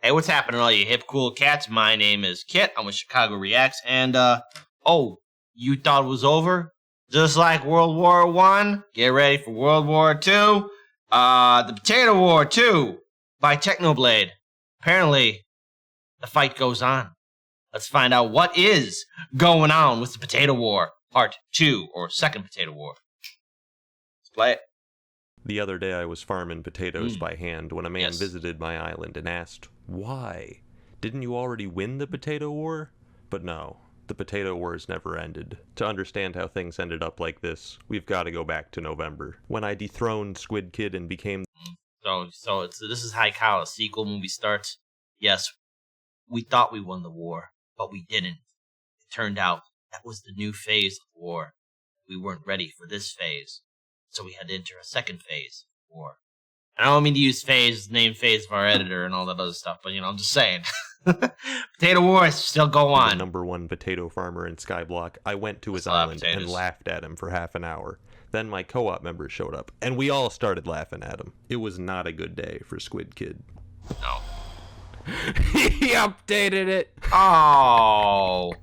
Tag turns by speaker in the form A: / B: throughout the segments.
A: Hey, what's happening, all you hip cool cats? My name is Kit. I'm with Chicago Reacts, and oh, you thought it was over? Just like World War One, get ready for World War Two. The Potato War 2 by Technoblade. Apparently, the fight goes on. Let's find out what is going on with the Potato War Part 2 or Second Potato War. Let's play it.
B: The other day I was farming potatoes by hand when a man visited my island and asked, "Why? Didn't you already win the Potato War?" But no, the Potato Wars never ended. To understand how things ended up like this, we've got to go back to November, when I dethroned Squid Kid and became...
A: So this is how a sequel movie starts. Yes, we thought we won the war, but we didn't. It turned out that was the new phase of war. We weren't ready for this phase, so we had to enter a second phase of war. I don't mean to use name phase of our editor and all that other stuff, but I'm just saying. Potato Wars still go on.
B: The #1 potato farmer in Skyblock, I went to his island and laughed at him for half an hour. Then my co-op members showed up, and we all started laughing at him. It was not a good day for Squid Kid.
A: No.
C: He updated it.
A: Oh.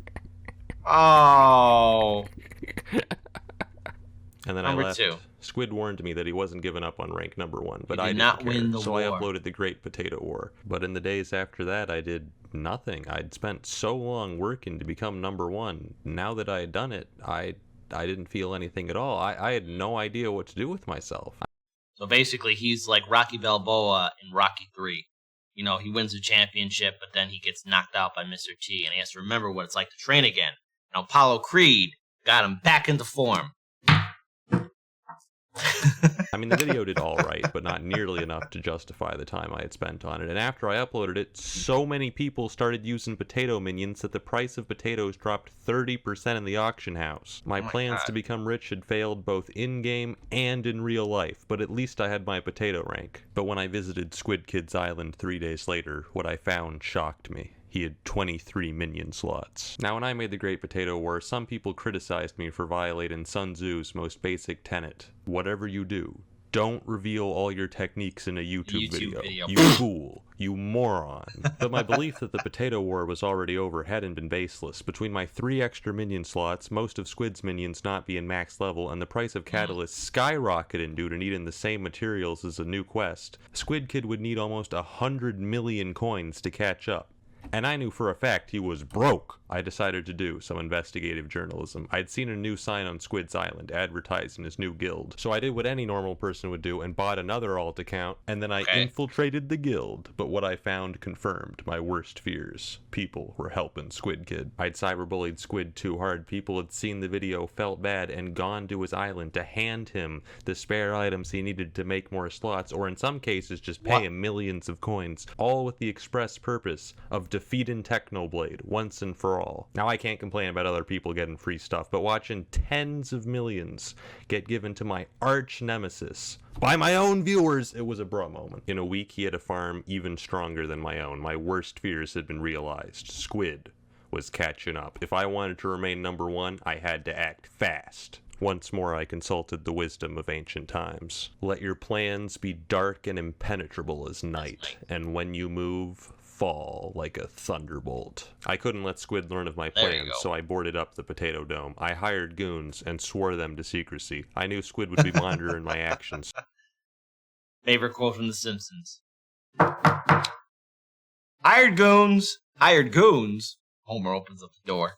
B: And then
A: Number
B: I left.
A: 2.
B: Squid warned me that he wasn't giving up on rank #1, but I didn't
A: not
B: care,
A: win the
B: so
A: war.
B: I uploaded the Great Potato War. But in the days after that, I did nothing. I'd spent so long working to become #1. Now that I had done it, I didn't feel anything at all. I had no idea what to do with myself.
A: So basically, he's like Rocky Balboa in Rocky 3. He wins the championship, but then he gets knocked out by Mr. T, and he has to remember what it's like to train again. And Apollo Creed got him back into form.
B: I mean, the video did all right, but not nearly enough to justify the time I had spent on it. And after I uploaded it, so many people started using potato minions that the price of potatoes dropped 30% in the auction house. My plans to become rich had failed both in-game and in real life, but at least I had my potato rank. But when I visited Squid Kid's island 3 days later, what I found shocked me. He had 23 minion slots. Now, when I made the Great Potato War, some people criticized me for violating Sun Tzu's most basic tenet. Whatever you do, don't reveal all your techniques in a YouTube video. You fool. You moron. But my belief that the Potato War was already over hadn't been baseless. Between my 3 extra minion slots, most of Squid's minions not being max level, and the price of catalysts skyrocketing due to needing the same materials as a new quest, Squid Kid would need almost 100 million coins to catch up. And I knew for a fact he was broke. I decided to do some investigative journalism. I'd seen a new sign on Squid's island advertising his new guild. So I did what any normal person would do and bought another alt account, and then I infiltrated the guild. But what I found confirmed my worst fears. People were helping Squid Kid. I'd cyberbullied Squid too hard. People had seen the video, felt bad, and gone to his island to hand him the spare items he needed to make more slots, or in some cases just pay him millions of coins, all with the express purpose of defeating Technoblade once and for all. Now, I can't complain about other people getting free stuff, but watching tens of millions get given to my arch nemesis by my own viewers, it was a bro moment. In a week, he had a farm even stronger than my own. My worst fears had been realized. Squid was catching up. If I wanted to remain #1, I had to act fast. Once more I consulted the wisdom of ancient times. Let your plans be dark and impenetrable as night, and when you move, fall like a thunderbolt. I couldn't let Squid learn of my plans, so I boarded up the potato dome. I hired goons and swore them to secrecy. I knew Squid would be monitoring my actions.
A: Favorite quote from The Simpsons. Hired goons. Homer opens up the door.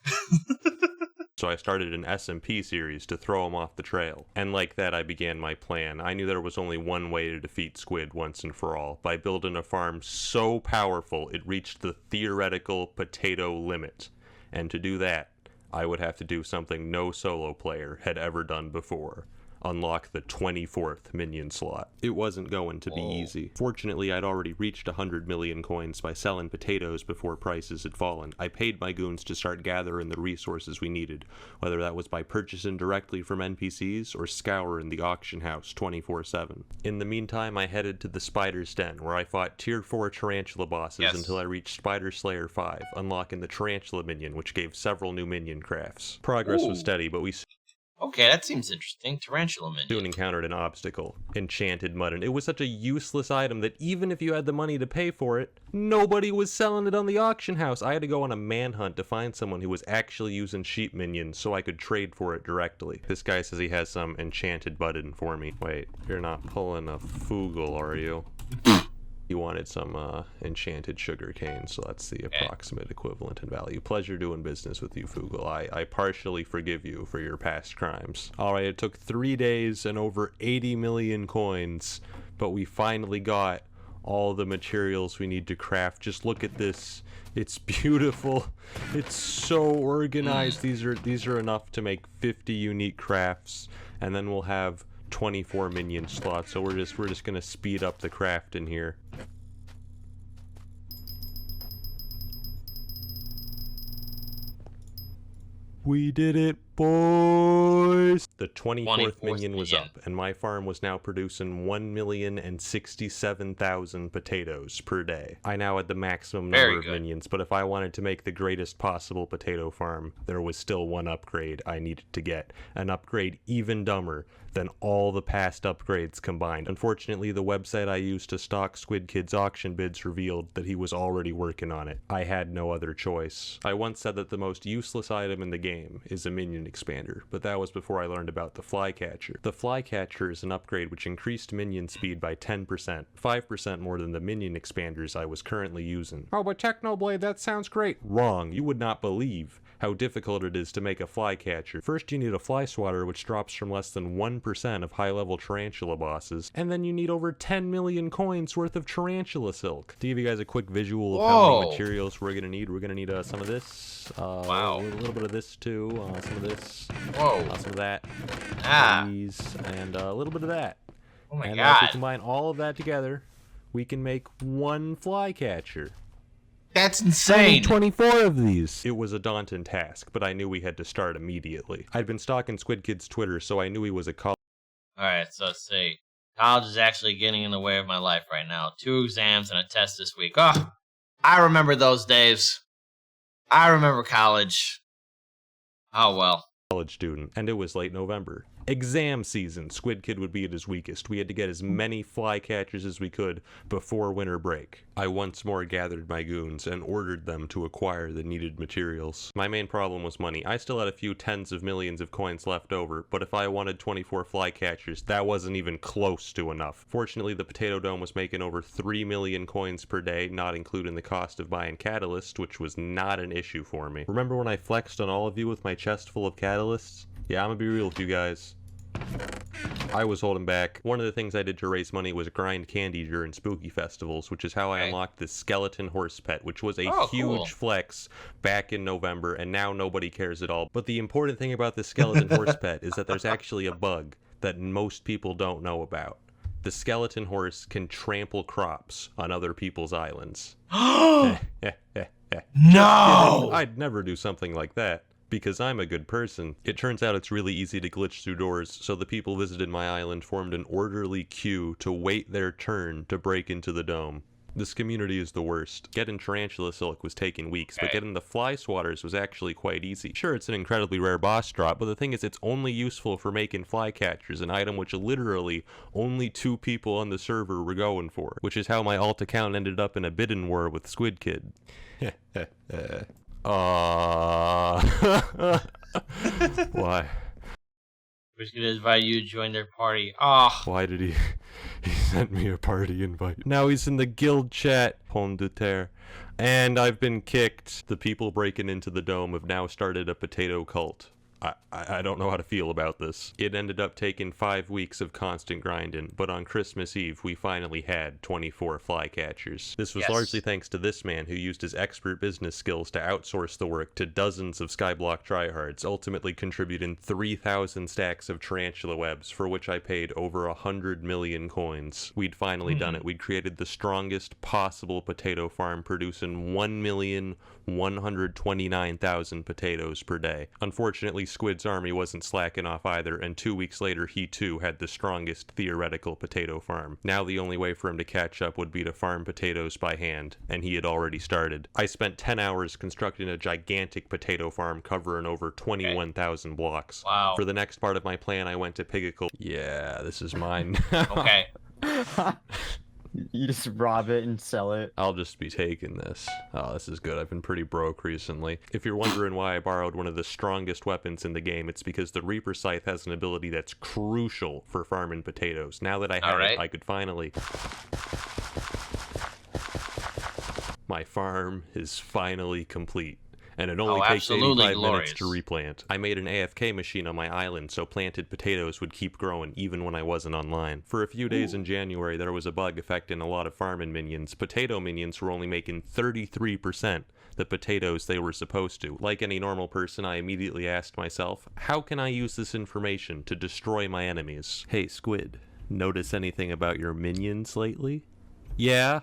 B: So I started an SMP series to throw him off the trail. And like that, I began my plan. I knew there was only one way to defeat Squid once and for all, by building a farm so powerful it reached the theoretical potato limit. And to do that, I would have to do something no solo player had ever done before. Unlock the 24th minion slot. It wasn't going to be easy. Fortunately, I'd already reached 100 million coins by selling potatoes before prices had fallen. I paid my goons to start gathering the resources we needed, whether that was by purchasing directly from NPCs or scouring the auction house 24/7. In the meantime, I headed to the Spider's Den, where I fought Tier 4 Tarantula bosses until I reached Spider Slayer 5, unlocking the Tarantula minion, which gave several new minion crafts. Progress was steady, but we...
A: Okay, that seems interesting. Tarantula minion.
B: Soon encountered an obstacle. Enchanted mutton. It was such a useless item that even if you had the money to pay for it, nobody was selling it on the auction house. I had to go on a manhunt to find someone who was actually using sheep minions so I could trade for it directly. This guy says he has some enchanted button for me. Wait, you're not pulling a Foogle, are you? He wanted some enchanted sugar cane, so that's the approximate equivalent in value. Pleasure doing business with you, Foogle. I partially forgive you for your past crimes. Alright, it took 3 days and over 80 million coins, but we finally got all the materials we need to craft. Just look at this. It's beautiful. It's so organized. These are enough to make 50 unique crafts, and then we'll have 24 minion slots, so we're just gonna speed up the craft in here. We did it, boys! The 24th minion was up, and my farm was now producing 1,067,000 potatoes per day. I now had the maximum number of minions, but if I wanted to make the greatest possible potato farm, there was still one upgrade I needed to get. An upgrade even dumber than all the past upgrades combined. Unfortunately, the website I used to stock Squid Kid's auction bids revealed that he was already working on it. I had no other choice. I once said that the most useless item in the game is a minion expander, but that was before I learned about the flycatcher. The flycatcher is an upgrade which increased minion speed by 10%, 5% more than the minion expanders I was currently using. Oh, but Technoblade, that sounds great. Wrong. You would not believe how difficult it is to make a flycatcher. First, you need a fly swatter, which drops from less than 1% of high-level tarantula bosses, and then you need over 10 million coins worth of tarantula silk. To give you guys a quick visual of how many materials we're gonna need some of this, a little bit of this too, some of this, some of that, these, and a little bit of that.
A: Oh my
B: god.
A: God.
B: If we combine all of that together, we can make one flycatcher.
A: That's insane.
B: 24 of these. It was a daunting task, but I knew we had to start immediately. I'd been stalking Squid Kid's Twitter, so I knew he was a college.
A: Alright, so let's see. College is actually getting in the way of my life right now. 2 exams and a test this week. Oh, I remember those days. I remember college. Oh well.
B: College student, and it was late November. Exam season. Squid Kid would be at his weakest. We had to get as many flycatchers as we could before winter break. I once more gathered my goons and ordered them to acquire the needed materials. My main problem was money. I still had a few tens of millions of coins left over, but if I wanted 24 flycatchers, that wasn't even close to enough. Fortunately, the Potato Dome was making over 3 million coins per day, not including the cost of buying catalyst, which was not an issue for me. Remember when I flexed on all of you with my chest full of catalysts? Yeah, I'm gonna be real with you guys. I was holding back. One of the things I did to raise money was grind candy during spooky festivals, which is how I unlocked this skeleton horse pet, which was a huge flex back in November, and now nobody cares at all. But the important thing about this skeleton horse pet is that there's actually a bug that most people don't know about. The skeleton horse can trample crops on other people's islands.
A: No!
B: I'd never do something like that. Because I'm a good person. It turns out it's really easy to glitch through doors, so the people visited my island formed an orderly queue to wait their turn to break into the dome. This community is the worst. Getting tarantula silk was taking weeks, but getting the fly swatters was actually quite easy. Sure, it's an incredibly rare boss drop, but the thing is it's only useful for making flycatchers, an item which literally only 2 people on the server were going for, which is how my alt account ended up in a bidding war with Squid Kid. Why?
A: We're just gonna invite you to join their party. Oh.
B: Why did he sent me a party invite? Now he's in the guild chat. Pomme de terre. And I've been kicked. The people breaking into the dome have now started a potato cult. I don't know how to feel about this. It ended up taking 5 weeks of constant grinding, but on Christmas Eve, we finally had 24 flycatchers. This was largely thanks to this man who used his expert business skills to outsource the work to dozens of Skyblock tryhards, ultimately contributing 3,000 stacks of tarantula webs, for which I paid over 100 million coins. We'd finally done it. We'd created the strongest possible potato farm, producing 1,129,000 potatoes per day. Unfortunately, Squid's army wasn't slacking off either, and 2 weeks later he too had the strongest theoretical potato farm. Now the only way for him to catch up would be to farm potatoes by hand, and he had already started. I spent 10 hours constructing a gigantic potato farm covering over 21,000 blocks.
A: Wow.
B: For the next part of my plan, I went to Pigacle. Yeah, this is mine.
A: Okay.
D: You just rob it and sell it.
B: I'll just be taking this. Oh, this is good. I've been pretty broke recently. If you're wondering why I borrowed one of the strongest weapons in the game, it's because the Reaper Scythe has an ability that's crucial for farming potatoes. Now that I had it, I could finally... My farm is finally complete. And it only takes 85 minutes to replant. I made an AFK machine on my island so planted potatoes would keep growing even when I wasn't online. For a few days in January, there was a bug affecting a lot of farming minions. Potato minions were only making 33% the potatoes they were supposed to. Like any normal person, I immediately asked myself, how can I use this information to destroy my enemies? Hey, Squid, notice anything about your minions lately? Yeah?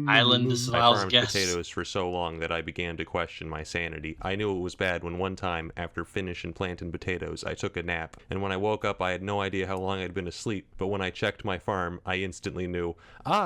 A: Island is
B: I farmed
A: guess.
B: potatoes for so long that I began to question my sanity. I knew it was bad when one time, after finishing planting potatoes, I took a nap, and when I woke up I had no idea how long I'd been asleep, but when I checked my farm, I instantly knew,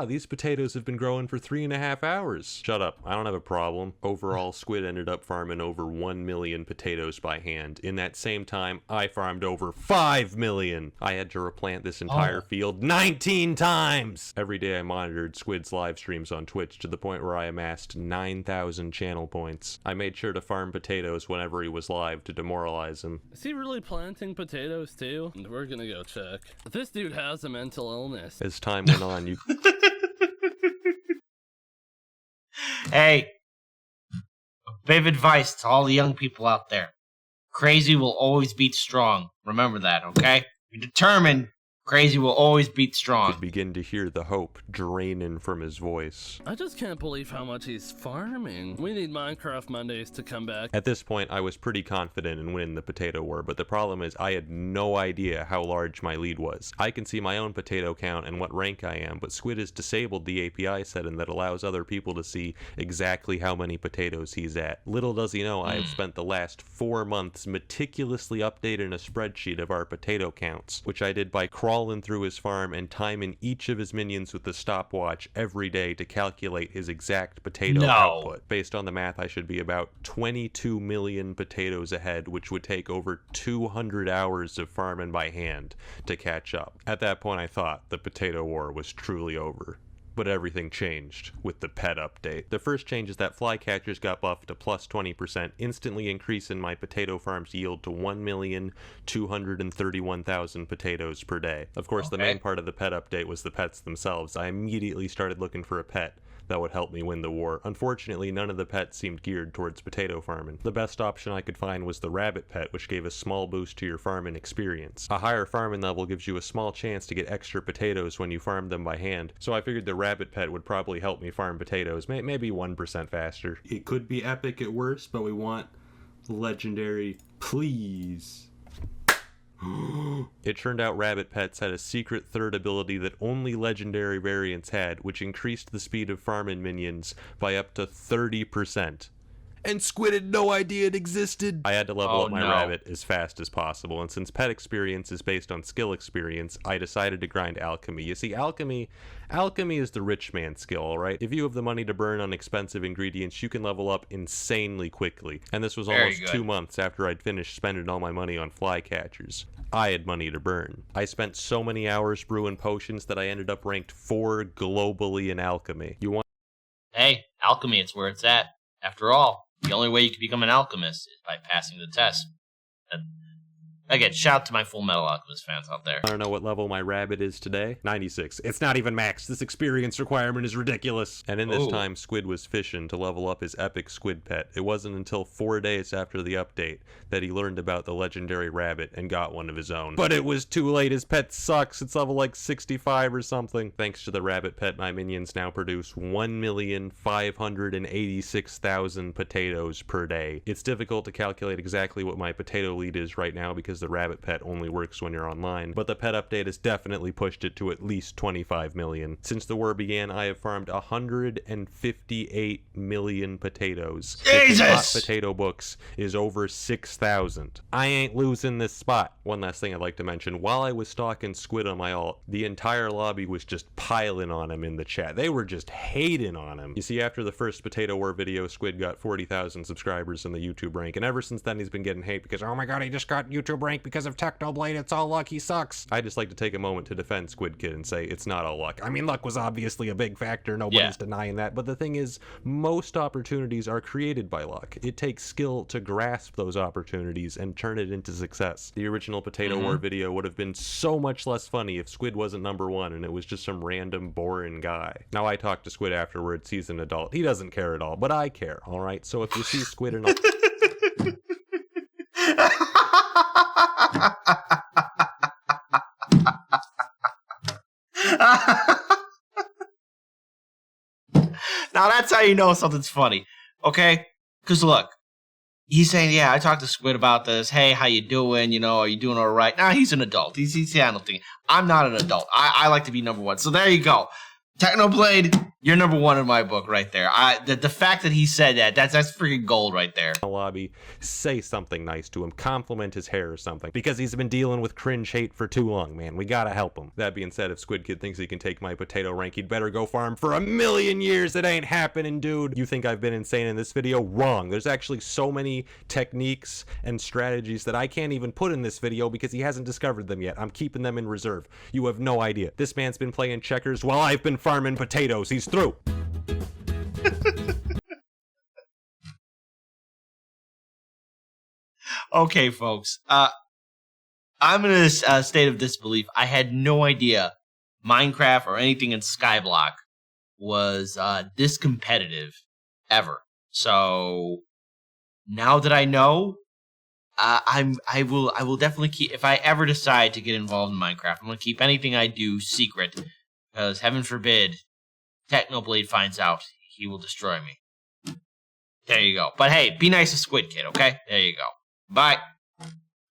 B: these potatoes have been growing for 3.5 hours. Shut up, I don't have a problem. Overall, Squid ended up farming over 1 million potatoes by hand. In that same time, I farmed over 5 million. I had to replant this entire field 19 times! Every day I monitored Squid's live streams on Twitch to the point where I amassed 9,000 channel points. I made sure to farm potatoes whenever he was live to demoralize him.
E: Is he really planting potatoes too? We're gonna go check. This dude has a mental illness.
B: As time went on, you...
A: Hey, a bit of advice to all the young people out there. Crazy will always beat strong. Remember that, okay? You're determined. Crazy will always beat strong.
B: Could begin to hear the hope draining from his voice.
E: I just can't believe how much he's farming. We need Minecraft Mondays to come back.
B: At this point, I was pretty confident in winning the potato war, but the problem is I had no idea how large my lead was. I can see my own potato count and what rank I am, but Squid has disabled the API setting that allows other people to see exactly how many potatoes he's at. Little does he know I have spent the last 4 months meticulously updating a spreadsheet of our potato counts, which I did by crawling through his farm and timing each of his minions with the stopwatch every day to calculate his exact potato output. Based on the math, I should be about 22 million potatoes ahead, which would take over 200 hours of farming by hand to catch up. At that point, I thought the potato war was truly over. But everything changed with the pet update. The first change is that flycatchers got buffed to plus 20%, instantly increasing my potato farm's yield to 1,231,000 potatoes per day. Of course, the main part of the pet update was the pets themselves. I immediately started looking for a pet that would help me win the war. Unfortunately, none of the pets seemed geared towards potato farming. The best option I could find was the rabbit pet, which gave a small boost to your farming experience. A higher farming level gives you a small chance to get extra potatoes when you farm them by hand, so I figured the rabbit pet would probably help me farm potatoes, maybe 1% faster.
F: It could be epic at worst, but we want legendary, please.
B: It turned out rabbit pets had a secret third ability that only legendary variants had, which increased the speed of farming minions by up to 30%. And Squid had no idea it existed. I had to level up my rabbit as fast as possible, and since pet experience is based on skill experience, I decided to grind alchemy. You see, alchemy is the rich man's skill, alright? If you have the money to burn on expensive ingredients, you can level up insanely quickly. And this was almost 2 months after I'd finished spending all my money on flycatchers. I had money to burn. I spent so many hours brewing potions that I ended up ranked 4 globally in alchemy.
A: Hey, alchemy, it's where it's at. After all, the only way you can become an alchemist is by passing the test. And again, shout out to my Full Metal Alchemist fans out there.
B: I don't know what level my rabbit is today. 96. It's not even max. This experience requirement is ridiculous. And in this time, Squid was fishing to level up his epic squid pet. It wasn't until 4 days after the update that he learned about the legendary rabbit and got one of his own. But it was too late. His pet sucks. It's level like 65 or something. Thanks to the rabbit pet, my minions now produce 1,586,000 potatoes per day. It's difficult to calculate exactly what my potato lead is right now because the rabbit pet only works when you're online, but the pet update has definitely pushed it to at least 25 million. Since the war began, I have farmed 158 million potatoes.
A: Jesus!
B: Hot potato books is over 6,000. I ain't losing this spot. One last thing I'd like to mention, while I was stalking Squid on my alt, the entire lobby was just piling on him in the chat. They were just hating on him. You see, after the first Potato War video, Squid got 40,000 subscribers in the YouTube rank, and ever since then he's been getting hate because, oh my god, he just got YouTube rank because of Technoblade, it's all luck, he sucks. I just like to take a moment to defend Squid Kid and say it's not all luck. I mean, luck was obviously a big factor, nobody's denying that, but the thing is, most opportunities are created by luck. It takes skill to grasp those opportunities and turn it into success. The original Potato War video would have been so much less funny if Squid wasn't number one and it was just some random boring guy. Now, I talked to Squid afterwards, he's an adult, he doesn't care at all, but I care, alright? So if you see Squid in a...
A: Now that's how you know something's funny, okay? Because look, he's saying, yeah, I talked to Squid about this. Hey, how you doing? You know, are you doing all right? Now he's an adult. He's handling things. I'm not an adult. I like to be number one. So there you go. Technoblade, you're number one in my book right there. The fact that he said that's freaking gold right there.
B: Lobby, say something nice to him, compliment his hair or something, because he's been dealing with cringe hate for too long, man. We gotta help him. That being said, if Squid Kid thinks he can take my potato rank, he'd better go farm for 1,000,000 years. It ain't happening, dude. You think I've been insane in this video? Wrong. There's actually so many techniques and strategies that I can't even put in this video because he hasn't discovered them yet. I'm keeping them in reserve. You have no idea. This man's been playing checkers while I've been farming potatoes. He's through.
A: Okay, folks. I'm in a state of disbelief. I had no idea Minecraft or anything in Skyblock was this competitive ever. So now that I know, I will definitely keep. If I ever decide to get involved in Minecraft, I'm gonna keep anything I do secret, because heaven forbid Technoblade finds out, he will destroy me. There you go. But hey, be nice to Squid Kid, okay? There you go. Bye.